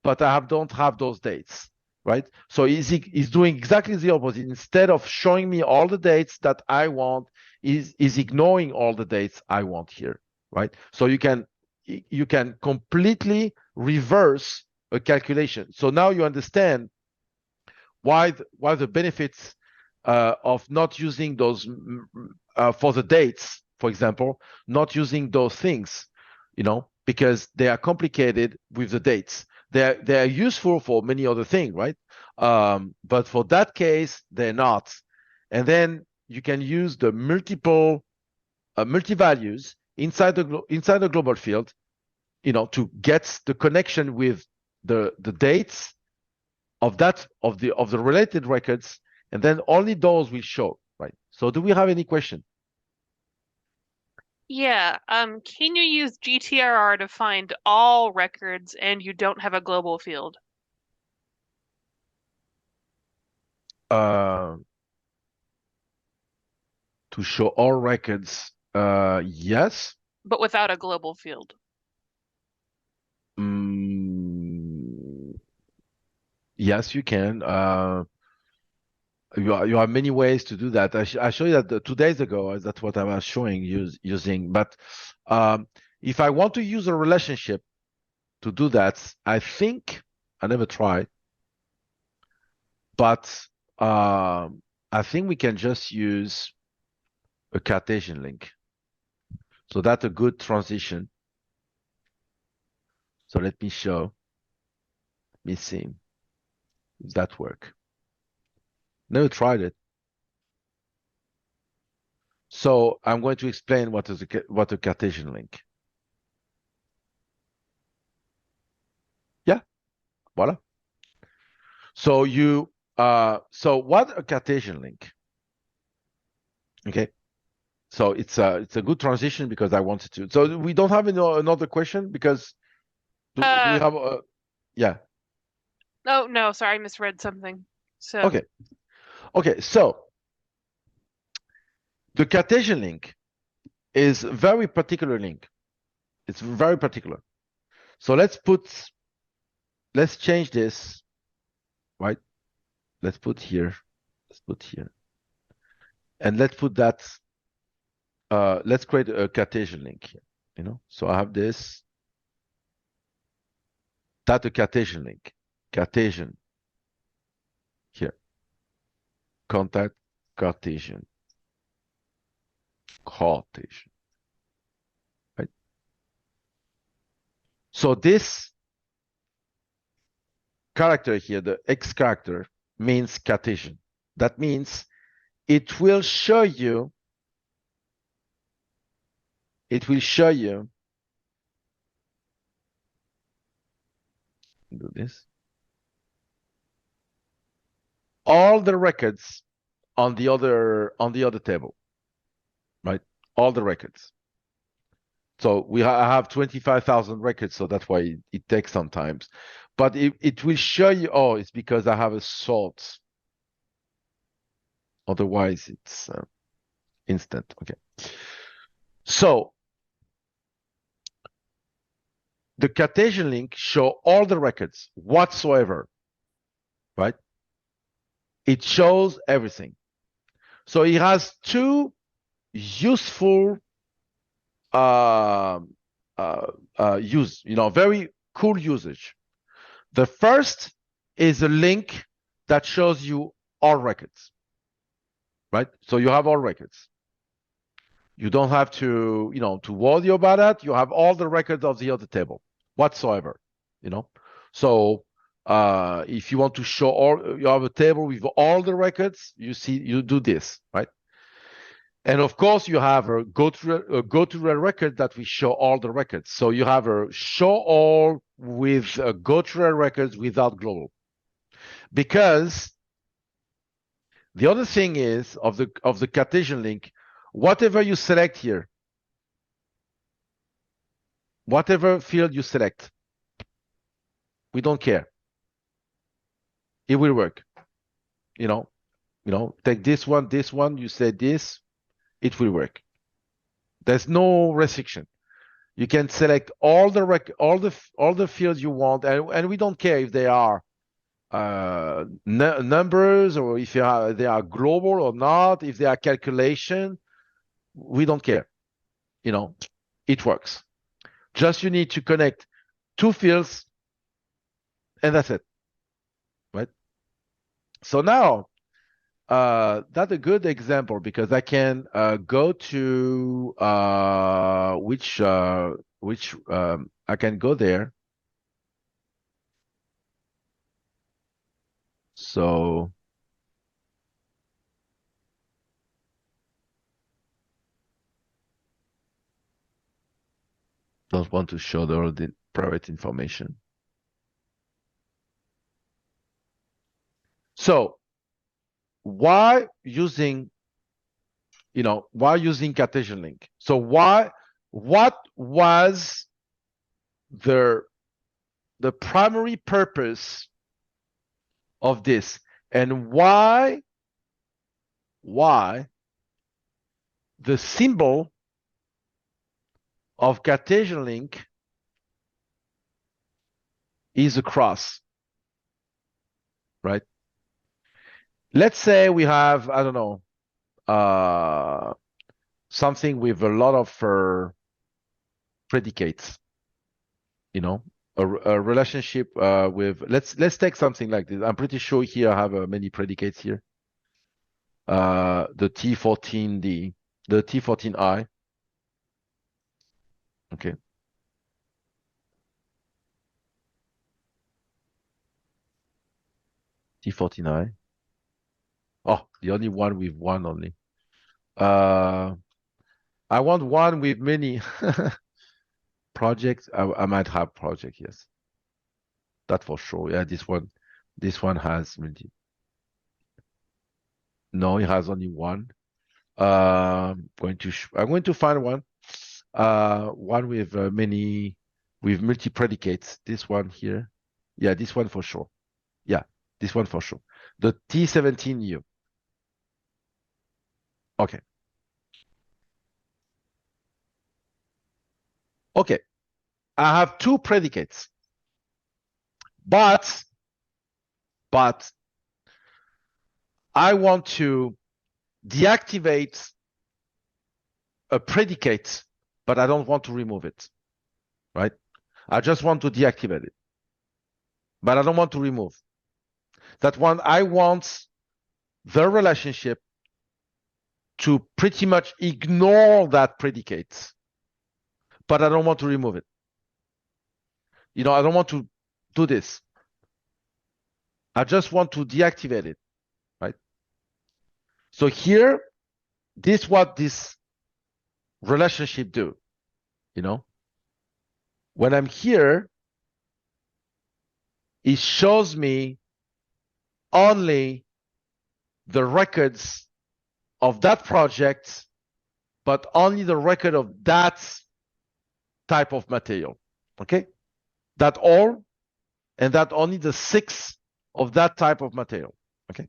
but don't have those dates, right? So he's doing exactly the opposite. Instead of showing me all the dates that I want, is ignoring all the dates I want here, right? So you can completely reverse a calculation. So now you understand why the benefits of not using those for the dates, for example, not using those things, because they are complicated with the dates. They're useful for many other things, right? But for that case, they're not. And then you can use the multi-values inside the global field, to get the connection with the dates of the related records, and then only those will show, right? So do we have any question? Yeah. Can you use GTRR to find all records and you don't have a global field? To show all records, yes. But without a global field. Yes, you can. You have many ways to do that. I showed you that 2 days ago. That's what I was showing using. But if I want to use a relationship to do that, I think I never tried, but I think we can just use a Cartesian link. So that's a good transition. So let me show. Let me see. Does that work? Never tried it. So I'm going to explain what a Cartesian link. Yeah, voila. So so what a Cartesian link? Okay. So it's a good transition because I wanted to. So we don't have another question because do we have yeah. Oh, no, sorry, I misread something. So Okay. So the Cartesian link is a very particular link. It's very particular. So let's change this, right? Let's put here. And let's put that, let's create a Cartesian link here, So I have this, that's a Cartesian link. Cartesian here. Contact Cartesian. Right? So this character here, the X character, means Cartesian. That means it will show you do this, all the records on the other table, right? All the records. So I have 25,000 records, so that's why it takes sometimes. But it will show you, oh, it's because I have a sort. Otherwise, it's instant. Okay. So the Cartesian link show all the records whatsoever, right? It shows everything. So it has two useful use, very cool usage. The first is a link that shows you all records, right? So you have all records. You don't have to, to worry about that. You have all the records of the other table whatsoever, So if you want to show you have a table with all the records, you do this, right? And of course, you have a go to a record that we show all the records. So you have a show all with go to records without global, because The other thing is of the Cartesian link, whatever you select here, whatever field you select, we don't care. It will work. Take this one, you say this, it will work. There's no restriction. You can select all the fields you want, and we don't care if they are numbers or if they are global or not, if they are calculation. We don't care. It works. Just you need to connect two fields, and that's it. Right? So now, that's a good example because I can go to which I can go there. So don't want to show all the private information. So why using Cartesian link? So what was the primary purpose of this, and why the symbol of Cartesian link is a cross, right? Let's say we have, I don't know, something with a lot of predicates, a relationship with, let's take something like this. I'm pretty sure here I have many predicates here. The T14D, the T14I. Okay. T14I. Oh, the only one with one only. I want one with many projects. I might have project, yes. That for sure. Yeah, this one has many. No, it has only one. I'm going to find one. One with with multi predicates. This one here. Yeah, this one for sure. Yeah, this one for sure. The T17U. Okay. Okay. I have two predicates. But I want to deactivate a predicate, but I don't want to remove it, right? I just want to deactivate it, but I don't want to remove that one. I want the relationship to pretty much ignore that predicate, but I don't want to remove it. I don't want to do this. I just want to deactivate it, right? So here, this is what this relationship do. When I'm here, it shows me only the records of that project, but only the record of that type of material. Okay? That all, and that only the 6 of that type of material. Okay?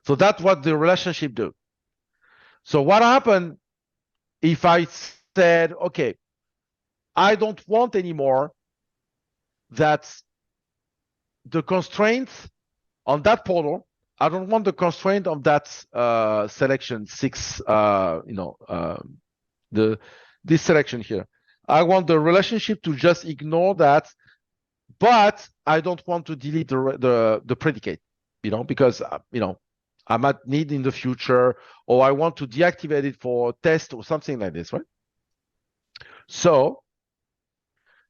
So that's what the relationship do. So what happened if I said, okay, I don't want anymore that the constraint on that portal, I don't want the constraint of that selection 6, this selection here. I want the relationship to just ignore that, but I don't want to delete the predicate, because I might need in the future, or I want to deactivate it for test or something like this, right? So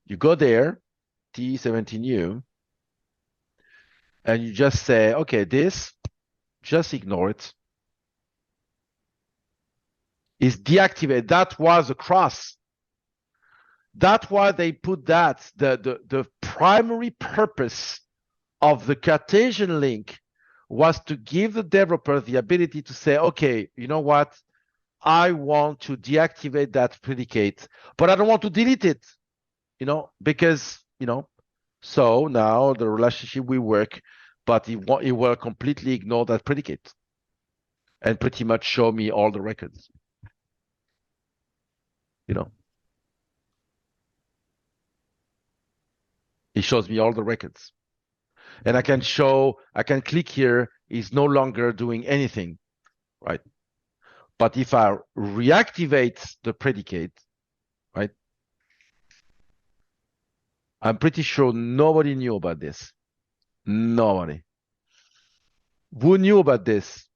you go there, T17U, and you just say, okay, this, just ignore it. It's deactivated. That was a cross. That's why they put that. The primary purpose of the Cartesian link was to give the developer the ability to say, okay, you know what? I want to deactivate that predicate, but I don't want to delete it, because, so now the relationship will work, but it will completely ignore that predicate and pretty much show me all the records. It shows me all the records. And I can click here, it's no longer doing anything, right? But if I reactivate the predicate, right? I'm pretty sure nobody knew about this. Nobody. Who knew about this?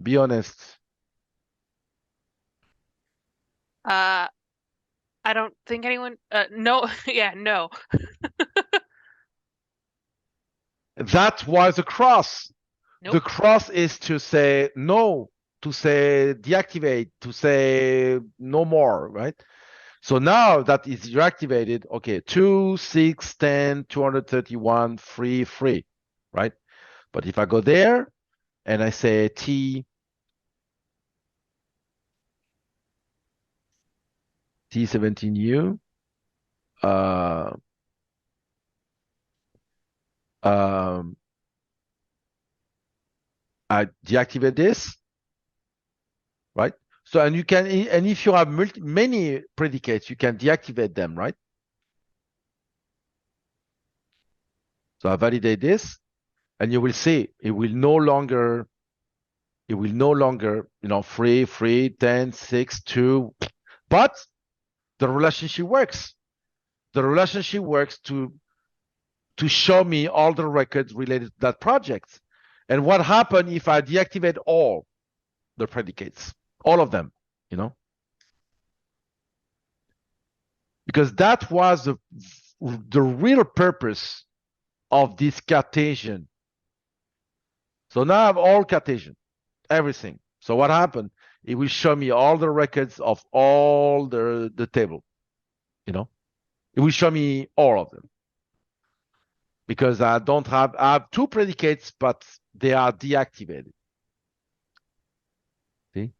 Be honest. I don't think anyone. No, yeah, no. That was a cross. Nope. The cross is to say no, to say deactivate, to say no more, right? So now that is deactivated, okay, 2, 6, 10, 231, free, right? But if I go there and I say T17U, I deactivate this, right? So, and if you have many predicates, you can deactivate them, right? So I validate this, and you will see it will no longer, free, 10, 6, 2, but the relationship works. The relationship works to show me all the records related to that project. And what happened if I deactivate all the predicates, all of them, Because that was the real purpose of this Cartesian. So now I have all Cartesian, everything. So what happened? It will show me all the records of all the table, It will show me all of them. Because I have two predicates, but they are deactivated. See?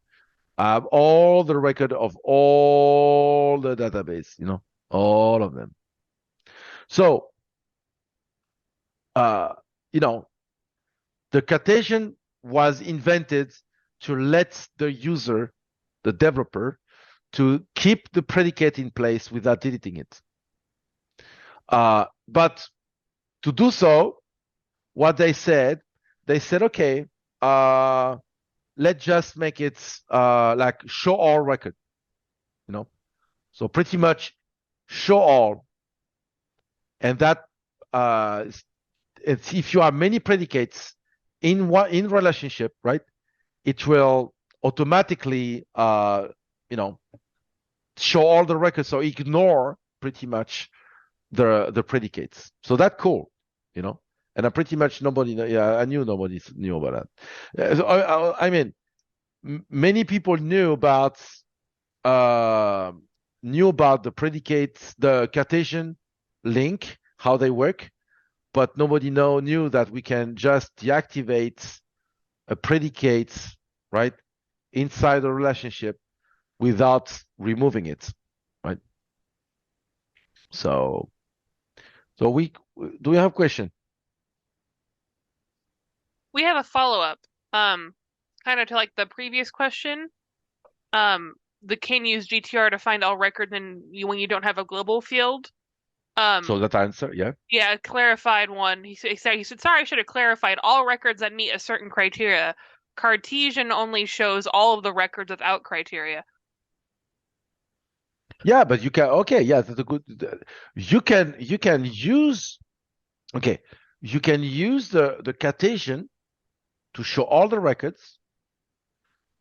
I have all the record of all the database, all of them. So, the Cartesian was invented to let the user, the developer, to keep the predicate in place without deleting it. But to do so, what they said, okay, let's just make it like show all record, So pretty much show all, and that if you have many predicates in relationship, right? It will automatically show all the records, so ignore pretty much the predicates. So that's cool, And I pretty much I knew nobody knew about that. So I mean, many people knew about the predicates, the Cartesian link, how they work, but nobody knew that we can just deactivate a predicate, right, inside the relationship without removing it, right? So do we have a question? We have a follow-up, kind of to like the previous question. The can use GTR to find all records when you don't have a global field. So that answer, yeah. Yeah, a clarified one. He said, sorry, I should have clarified all records that meet a certain criteria. Cartesian only shows all of the records without criteria. Yeah, but you can, okay, yeah, that's a good, you can use, okay, you can use the Cartesian to show all the records,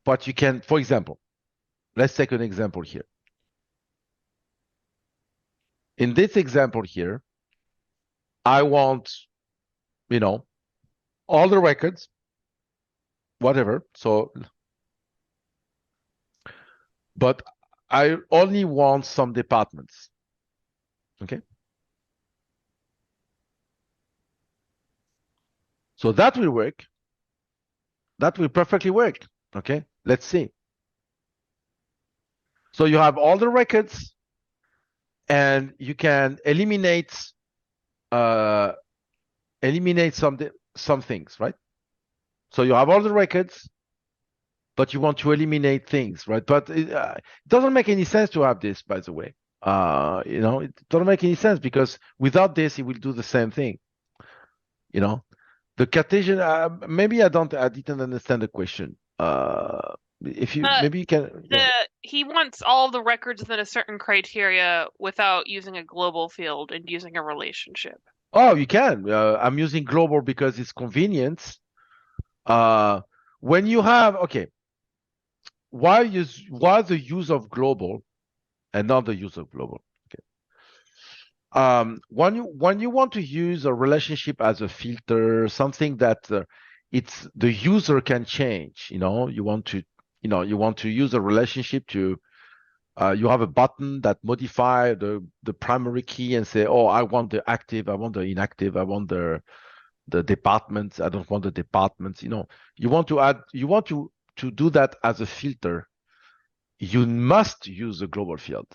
but you can, for example, let's take an example here. In this example here, I want, all the records, whatever. So, but I only want some departments. Okay. So that will work. That will perfectly work. Okay, let's see. So you have all the records, and you can eliminate some things, right? So you have all the records, but you want to eliminate things, right? But it doesn't make any sense to have this, by the way. It doesn't make any sense because without this, it will do the same thing. The Cartesian. Maybe I didn't understand the question. If you maybe you can. Yeah. He wants all the records within a certain criteria without using a global field and using a relationship. Oh, you can. I'm using global because it's convenient. When you have why the use of global and not the use of global? When you want to use a relationship as a filter, something that it's the user can change. You want to use a relationship to. You have a button that modify the primary key and say, oh, I want the active, I want the inactive, I want the departments, I don't want the departments. You want to do that as a filter. You must use a global field.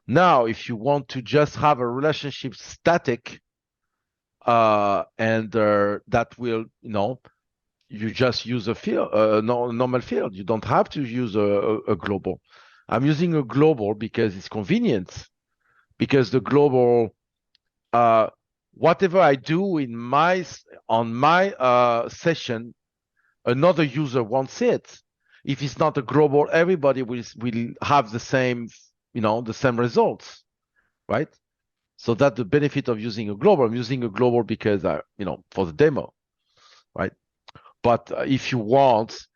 Now, if you want to just have a relationship static, and that will, you just use a field, normal field. You don't have to use a global. I'm using a global because it's convenient. Because the global, whatever I do on my session, another user wants it. If it's not a global, everybody will have the same results, right? So that's the benefit of using a global. I'm using a global because for the demo, right? But if you want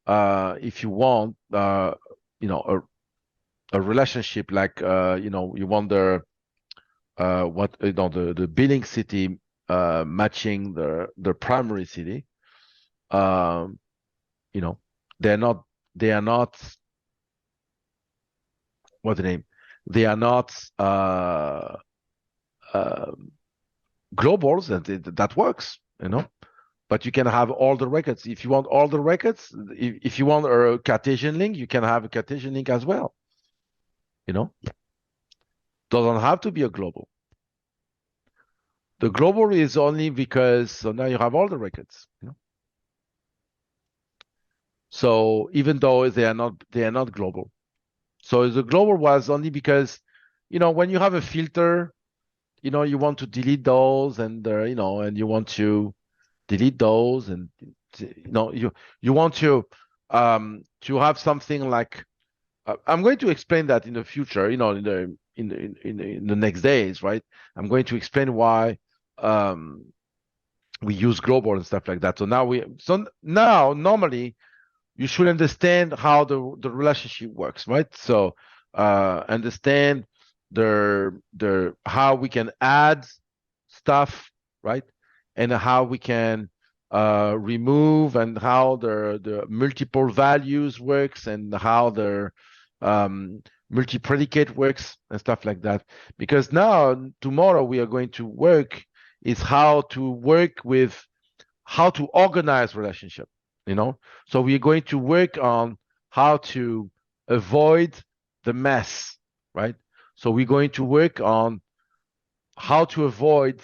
a relationship like you want the billing city matching the primary city, they are not what's the name? They are not globals, and that works, But you can have all the records. If you want all the records, if you want a Cartesian link, you can have a Cartesian link as well. Doesn't have to be a global. The global is only because so now you have all the records. So even though they are not global. So the global was only because when you have a filter, you want to delete those, and and you want to delete those, and you want to have something like I'm going to explain that in the future, in the next days, right? I'm going to explain why we use global and stuff like that. So now normally you should understand how the relationship works, right? So understand the how we can add stuff, right? And how we can remove, and how the multiple values works, and how the multi-predicate works and stuff like that. Because now tomorrow we are going to work is how to organize relationship. So we're going to work on how to avoid the mess, right? So we're going to work on how to avoid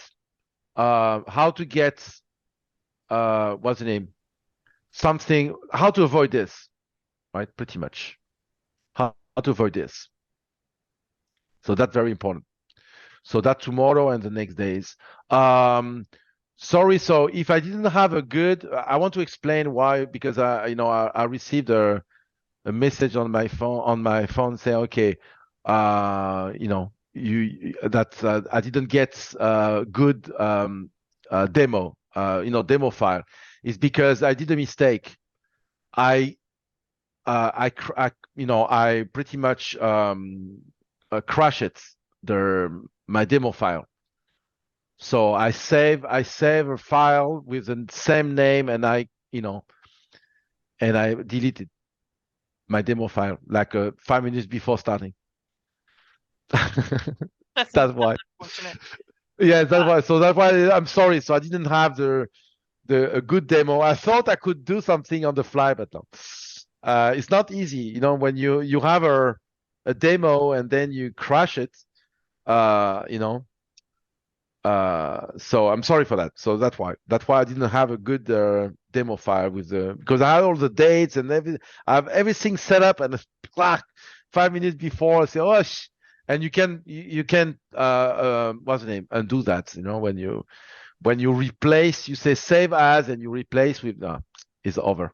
how to get what's the name? Something, how to avoid this, right? Pretty much. How to avoid this. So that's very important. So that tomorrow and the next days. Sorry, so if I didn't have I want to explain why, because I received a message on my phone saying, okay, I didn't get good demo, demo file. Is because I did a mistake. I pretty much crashed my demo file. So I save a file with the same name, and I deleted my demo file like 5 minutes before starting. That's why. Unfortunate. Yeah, that's why. So that's why I'm sorry. So I didn't have the a good demo. I thought I could do something on the fly, but no. It's not easy, you know, when you have a demo and then you crash it, you know. So I'm sorry for that. So that's why I didn't have a good demo file with because I had all the dates and I have everything set up, and 5 minutes before I say, oh, and you can what's the name, undo that, you know, when you replace, you say save as and you replace with it's over.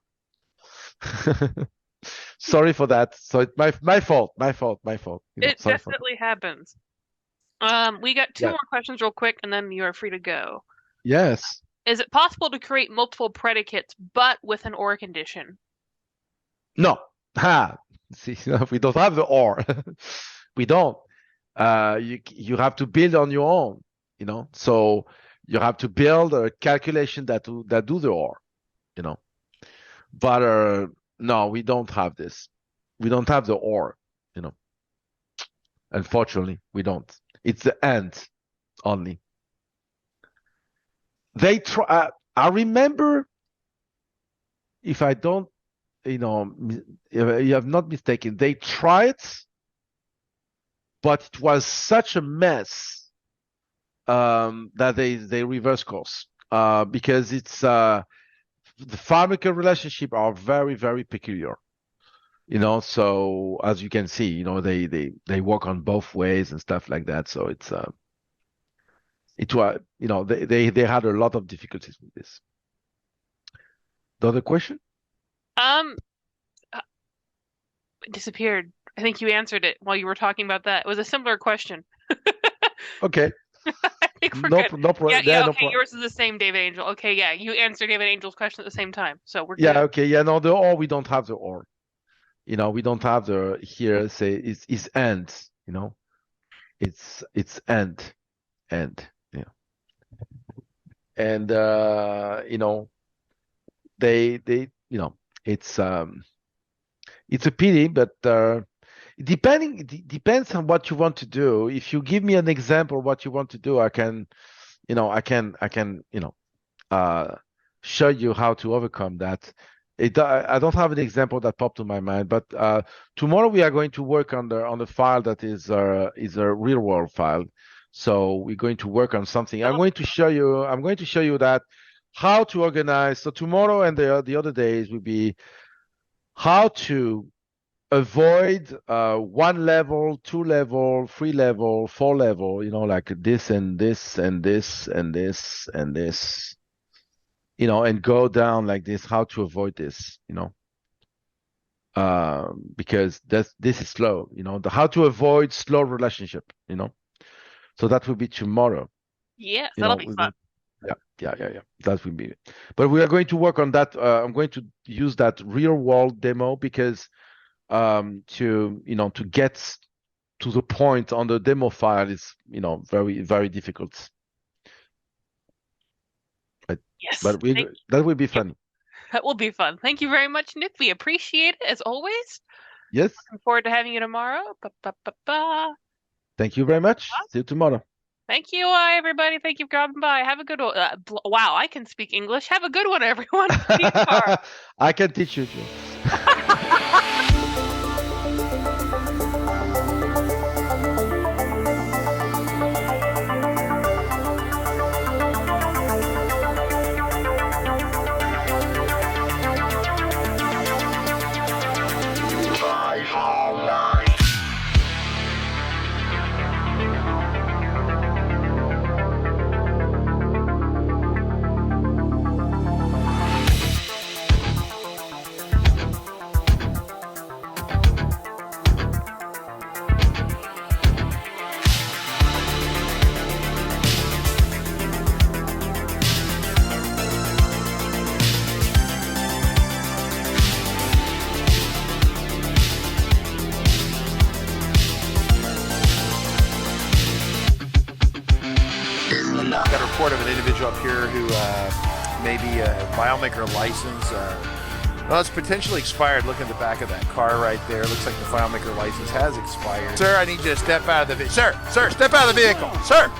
Sorry for that. So it's my fault. You know, It definitely happens. We got two more questions real quick, and then you are free to go. Yes. Is it possible to create multiple predicates, but with an or condition? No. See, we don't have the or. We don't. You have to build on your own, you know. So you have to build a calculation that do the or, you know. But no, we don't have this. We don't have the or, you know. Unfortunately, we don't. It's the and only. They try. I remember, if I don't, you know, if you have not mistaken, they tried, but it was such a mess that they reverse course because it's the FileMaker relationship are very, very peculiar. You know, so as you can see, you know, they work on both ways and stuff like that. So it was, you know, they had a lot of difficulties with this. The other question? It disappeared. I think you answered it while you were talking about that. It was a similar question. Okay. I think we're good. Okay, yours is the same, David Angel. Okay, yeah, you answered David Angel's question at the same time, so we're good. Okay, yeah, no, the or, we don't have the or. You know, we don't have the here say it's end, you know. It's end, yeah. And you know, they you know, it's a pity, but it depends on what you want to do. If you give me an example of what you want to do, I can you know, show you how to overcome that. I don't have an example that popped to my mind, but tomorrow we are going to work on the file that is a real world file. So we're going to work on something. I'm going to show you that how to organize. So tomorrow and the other days will be how to avoid 1 level, 2 level, 3 level, 4 level. You know, like this and this and this and this and this. You know, and go down like this, how to avoid this, you know, because this is slow, you know, how to avoid slow relationship, you know. So that will be tomorrow. Yes, that'll be fun. Yeah. That will be it. But we are going to work on that. I'm going to use that real world demo because to get to the point on the demo file is, you know, very, very difficult. Yes, but that will be fun. That will be fun. Thank you very much, Nick. We appreciate it as always. Yes. Looking forward to having you tomorrow. Thank you very much. See you tomorrow. Thank you, everybody. Thank you for dropping by. Have a good one. Wow, I can speak English. Have a good one, everyone. See you tomorrow. I can teach you too. Got a report of an individual up here who may be a FileMaker license. Well, it's potentially expired. Look at the back of that car right there. Looks like the FileMaker license has expired. Sir, I need you to step out of the vehicle. Sir, step out of the vehicle. Sir!